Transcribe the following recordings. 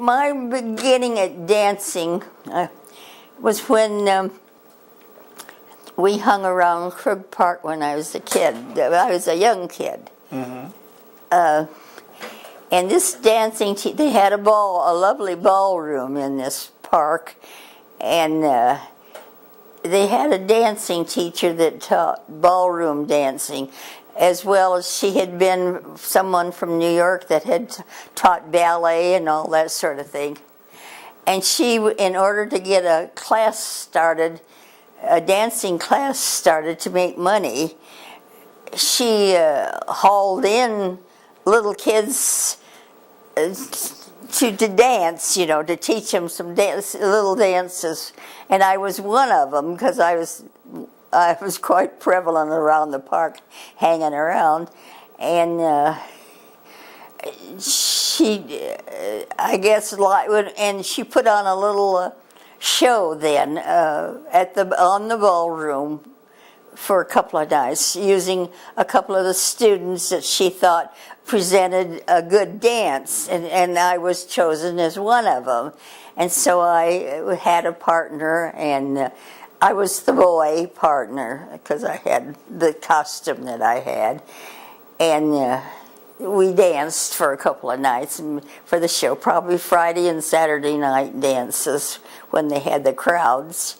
my beginning at dancing was when we hung around Krug Park when I was a kid. I was a young kid. Mm-hmm. And this dancing, they had a lovely ballroom in this park, and they had a dancing teacher that taught ballroom dancing, as well as she had been someone from New York that had taught ballet and all that sort of thing. And she, in order to get a class started, a dancing class started to make money, she hauled in little kids to dance, to teach them some little dances. And I was one of them because I was quite prevalent around the park, hanging around. And she, I guess, and she put on a little show then on the ballroom for a couple of nights, using a couple of the students that she thought presented a good dance, and I was chosen as one of them. And so I had a partner, and I was the boy partner because I had the costume that I had, and we danced for a couple of nights for the show, probably Friday and Saturday night dances when they had the crowds.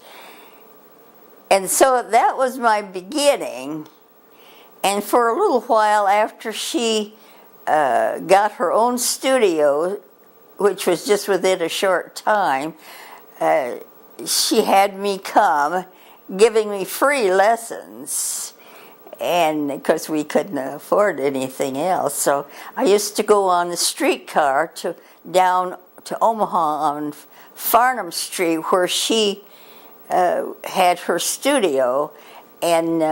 And so that was my beginning. And for a little while after she got her own studio, which was just within a short time, she had me come, giving me free lessons. And because we couldn't afford anything else. So I used to go on the streetcar down to Omaha on Farnham Street, where she had her studio, and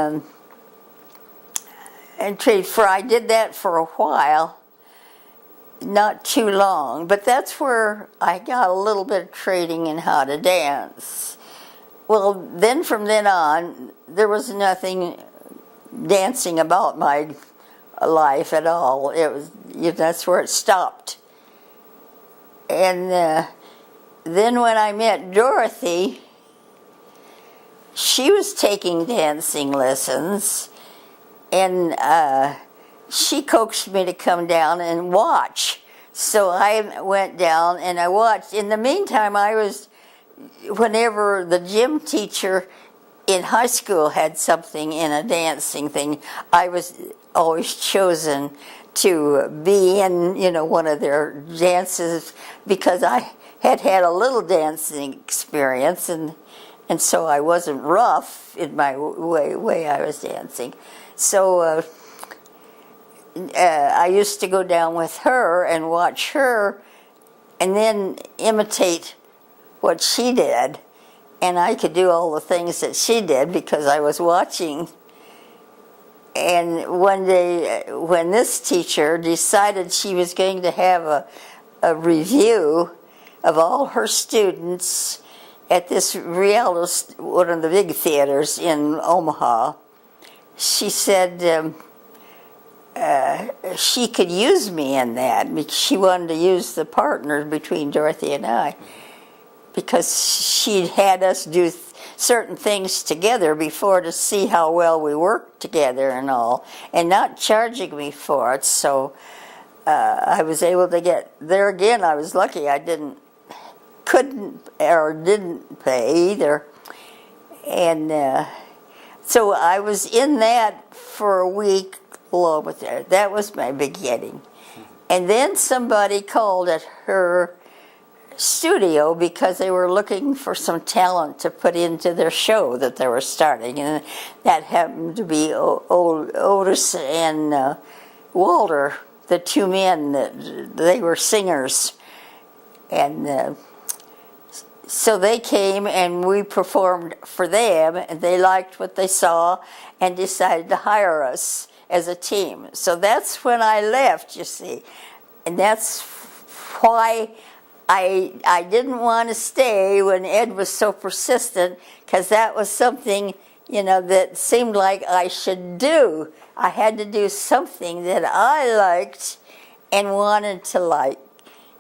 I did that for a while, not too long, but that's where I got a little bit of training in how to dance. Well, then from then on, there was nothing dancing about my life at all. It was, that's where it stopped. And then when I met Dorothy, she was taking dancing lessons, and she coaxed me to come down and watch. So I went down and I watched. In the meantime, whenever the gym teacher in high school had something in a dancing thing, I was always chosen to be in, one of their dances, because I had had a little dancing experience, and so I wasn't rough in my way I was dancing. So I used to go down with her and watch her and then imitate what she did. And I could do all the things that she did because I was watching. And one day, when this teacher decided she was going to have a review of all her students at this one of the big theaters in Omaha, she said she could use me in that, because she wanted to use the partners between Dorothy and I, because she'd had us do certain things together before to see how well we worked together and all, and not charging me for it. So I was able to get there again. I was lucky. I didn't pay either, and so I was in that for a week along with her. That was my beginning. And then somebody called at her studio because they were looking for some talent to put into their show that they were starting, and that happened to be Otis and Walter, the two men. They were singers, and so they came and we performed for them, and they liked what they saw and decided to hire us as a team. So that's when I left, you see, and that's why I didn't want to stay when Ed was so persistent, because that was something, that seemed like I should do. I had to do something that I liked and wanted to like.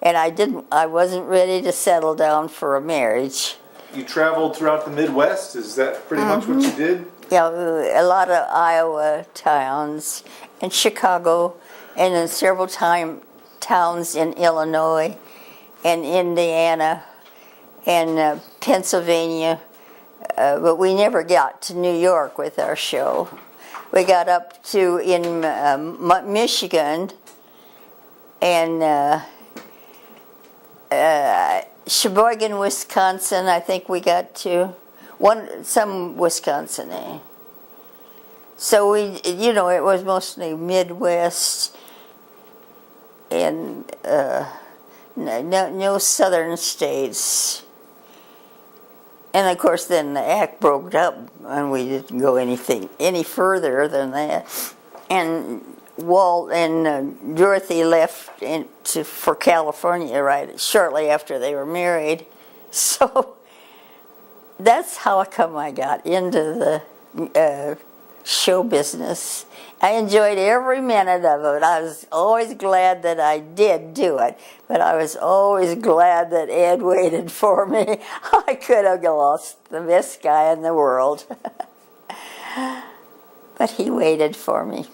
and I wasn't ready to settle down for a marriage. You traveled throughout the Midwest? Is that pretty much what you did? Yeah, a lot of Iowa towns, and Chicago, and then several towns in Illinois, and Indiana, and Pennsylvania. But we never got to New York with our show. We got up to in Michigan and Sheboygan, Wisconsin. I think we got to some Wisconsin. So we, you know, it was mostly Midwest and no southern states. And of course, then the act broke up, and we didn't go any further than that. And Walt and Dorothy left for California right shortly after they were married. So that's how come I got into the show business. I enjoyed every minute of it. I was always glad that I did do it, but I was always glad that Ed waited for me. I could have lost the best guy in the world, but he waited for me.